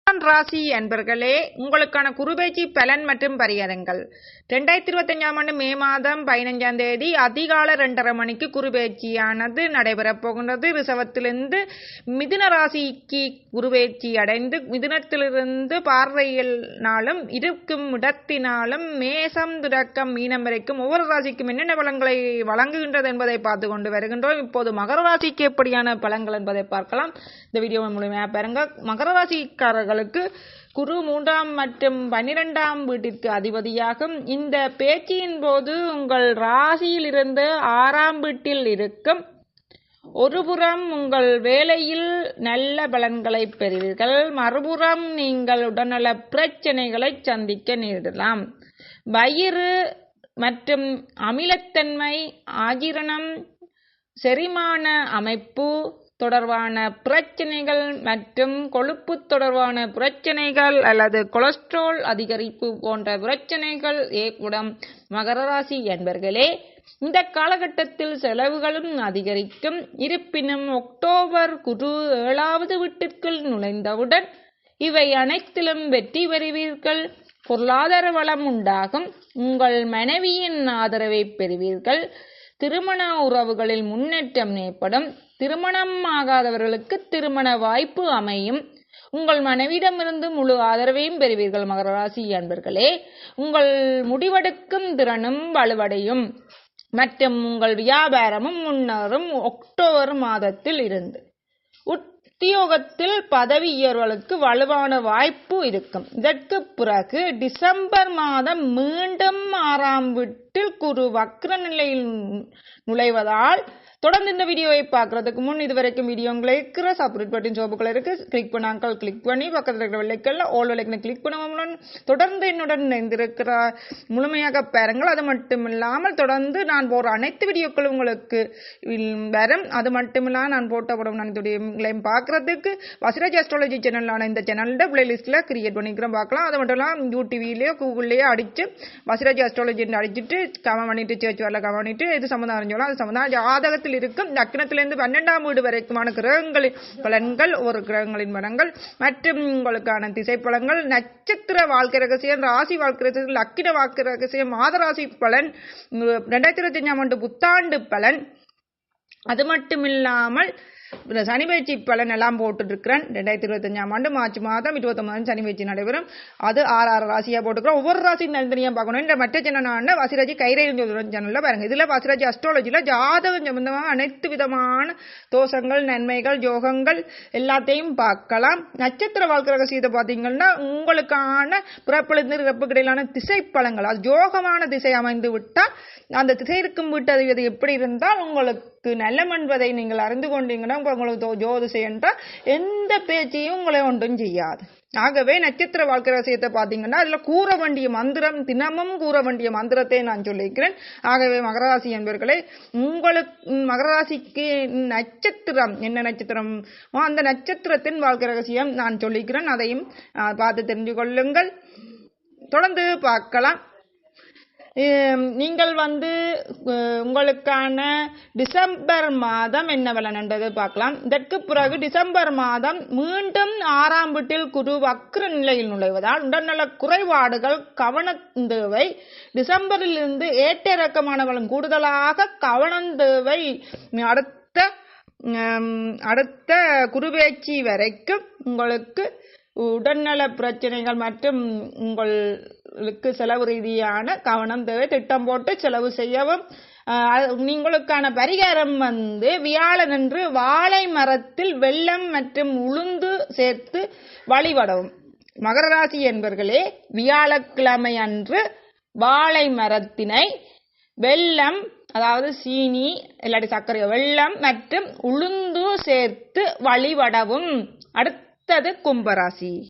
ராசி அன்பர்களே, உங்களுக்கான குருபெயர்ச்சி பலன் மற்றும் பரிகாரங்கள். 2025 ஆண்டு மே மாதம் 15ஆம் தேதி அதிகாலை 2:30 மணிக்கு குருபெயர்ச்சியானது நடைபெறப் போகின்றது. ரிஷபத்திலிருந்து மிதுன ராசிக்கு குருபெயர்ச்சி அடைந்து மிதுனத்திலிருந்து பார்வையினாலும் இருக்கும் இடத்தினாலும் மேசம் தொடக்கம் மீனம் வரைக்கும் ஒவ்வொரு ராசிக்கும் என்னென்ன பலன்களை வழங்குகின்றது என்பதை பார்த்து கொண்டு வருகின்றோம். இப்போது மகர ராசிக்கு எப்படியான பலன்கள் என்பதை பார்க்கலாம். இந்த வீடியோ மூலமாக பாருங்க. மகர ராசிக்காரர்களுக்கு குரு 3ஆம் மற்றும் 12ஆம் வீட்டிற்கு அதிபதியாகும். இந்த பேச்சின் போது உங்கள் ராசியிலிருந்து 6ஆம் வீட்டில் இருக்கும். ஒருபுறம் உங்கள் வேலையில் நல்ல பலன்களை பெறுவீர்கள், மறுபுறம் நீங்கள் உடல்நல பிரச்சனைகளை சந்திக்க நேரிடலாம். வயிறு மற்றும் அமிலத்தன்மை, ஆஜீரணம், செரிமான அமைப்பு தொடர்பான பிரச்சனைகள் மற்றும் கொழுப்பு தொடர்பான பிரச்சனைகள் அல்லது கொலஸ்ட்ரால் அதிகரிப்பு போன்ற பிரச்சனைகள் ஏற்படும். மகர ராசி என்பர்களே, இந்த காலகட்டத்தில் செலவுகளும் அதிகரிக்கும். இருப்பினும் அக்டோபர் குரு 7வது வீட்டிற்குள் நுழைந்தவுடன் இவை அனைத்திலும் வெற்றி பெறுவீர்கள். பொருளாதார வளம் உண்டாகும். உங்கள் மனைவியின் ஆதரவை பெறுவீர்கள். திருமண உறவுகளில் முன்னேற்றம் ஏற்படும். திருமணம் ஆகாதவர்களுக்கு திருமண வாய்ப்பு அமையும். உங்கள் மனைவியிடமிருந்து முழு ஆதரவையும் பெறுவீர்கள். மகர ராசி அன்பர்களே, உங்கள் முடிவெடுக்கும் திறனும் வலுவடையும் மற்றும் உங்கள் வியாபாரமும் முன்னேறும். அக்டோபர் மாதத்தில் இருந்து உத்தியோகத்தில் பதவி உயர்வுகளுக்கு வலுவான வாய்ப்பு இருக்கும். இதற்கு பிறகு டிசம்பர் மாதம் மீண்டும் 6ஆம் வீட்டில் குரு வக்ர நிலையில் நுழைவதால் தொடர்ந்து இந்த வீடியோவை பார்க்கறதுக்கு முன் இதுவரைக்கும் வீடியோங்களை இருக்கிற சப்ஸ்கிரைப் பட்டன் சோப்புகள் இருக்கு, கிளிக் பண்ணாங்க. கிளிக் பண்ணி பக்கத்தில் இருக்கிற வெள்ளைக்கல்ல ஆல் வெள்ளைக்கனை கிளிக் பண்ணுவோம். தொடர்ந்து என்னுடன் இணைந்திருக்கிற முழுமையாக பாருங்கள். அது மட்டும் இல்லாமல் தொடர்ந்து நான் போற அனைத்து வீடியோக்களும் உங்களுக்கு வரும். அது மட்டும் இல்லாமல் நான் போட்டப்படும் அனைத்து பார்க்கறதுக்கு வசிராஜ் அஸ்ட்ராலஜி சேனலான இந்த சேனல்ல பிளேலிஸ்ட்ல கிரியேட் பண்ணிக்கிறோம், பார்க்கலாம். அது மட்டும் இல்லாமல் யூடிவிலேயோ கூகுள்லேயோ அடிச்சு வசிராஜ் அஸ்ட்ராலஜி அடிச்சுட்டு கமெண்ட் பண்ணிட்டு சேர்ச் வரல கமெண்ட் பண்ணிட்டு இது சம்பந்தம் அறிஞ்சோம். அது சம்பந்தம் ஜாதகத்தில் இருக்கும். லக்னத்திலிருந்து 12ஆம் வீடு வரைக்குமான கிரகங்களின் பலன்கள், ஒரு கிரகங்களின் பலன்கள் மற்றும் உங்களுக்கான திசை பலன்கள், நட்சத்திர வாழ்க்கை ரகசியம், ராசி வாழ்க்கை ரகசியம், லக்கின வாழ்க்கை ரகசியம், மாத ராசி பலன், 2025ஆம் ஆண்டு புத்தாண்டு பலன், அது மட்டும் இல்லாமல் சனி பயிற்சி பலன் எல்லாம் போட்டு இருக்கிறேன். 2025ஆம் ஆண்டு மார்ச் மாதம் 29 சனி பயிற்சி நடைபெறும். அது 6 ராசியா போட்டுக்கிறோம். ஒவ்வொரு ராசி தனித்தனியா பார்க்கணும். இந்த மற்ற சேனலான வசிராஜி கைரேகை சேனல்ல பாருங்க. இதுல வசிராஜி அஸ்ட்ராலஜில ஜாதகம் சம்பந்தமாக அனைத்து விதமான தோஷங்கள், நன்மைகள், யோகங்கள் எல்லாத்தையும் பார்க்கலாம். நட்சத்திர வாழ்க்கை ரகசியத்தை பார்த்தீங்கன்னா உங்களுக்கான பிறப்பிலிருந்து இறப்புக்கு இடையிலான திசை பலன்கள், அது யோகமான திசை அமைந்து விட்டால் அந்த திசை இருக்கும் வீட்டு எப்படி இருந்தால் உங்களுக்கு நல்லம் என்பதை நீங்கள் அறிந்து கொண்டீங்கன்னா உங்களுக்கு ஜோதிஷை என்றால் எந்த பேச்சையும் உங்களை ஒன்றும் செய்யாது. ஆகவே நட்சத்திர வாழ்க்கை ரகசியத்தை பார்த்தீங்கன்னா அதுல கூற வேண்டிய மந்திரம், தினமும் கூற வேண்டிய மந்திரத்தை நான் சொல்லியிருக்கிறேன். ஆகவே மகராசி என்பவர்களே, உங்களுக்கு மகராசிக்கு நட்சத்திரம் என்ன நட்சத்திரம், அந்த நட்சத்திரத்தின் வாழ்க்கை ரகசியம் நான் சொல்லியிருக்கிறேன். அதையும் பார்த்து தெரிந்து கொள்ளுங்கள். தொடர்ந்து பார்க்கலாம். நீங்கள் உங்களுக்கான டிசம்பர் மாதம் என்ன பலன் என்றது பார்க்கலாம். இதற்கு பிறகு டிசம்பர் மாதம் மீண்டும் 6ஆம் வீட்டில் குரு வக்ர நிலையில் நுழைவதால் உடல்நல குறைபாடுகள் கவனம் தேவை. டிசம்பரில் இருந்து ஏற்ற இறக்கமான பலன், கூடுதலாக கவனம் தேவை. அடுத்த குருபெயர்ச்சி வரைக்கும் உங்களுக்கு உடல்நல பிரச்சனைகள் மற்றும் உங்களுக்கு செலவு ரீதியான கவனம் தேவை. திட்டம் போட்டு செலவு செய்யவும். உங்களுக்கான பரிகாரம் வியாழனன்று வாழை மரத்தில் வெல்லம் மற்றும் உளுந்து சேர்த்து வழிபடவும். மகர ராசி என்பர்களே, வியாழக்கிழமை அன்று வாழை மரத்தினை வெல்லம், அதாவது சீனி இல்லாட்டி சர்க்கரை, வெல்லம் மற்றும் உளுந்து சேர்த்து வழிபடவும். அடுத்தது கும்பராசி.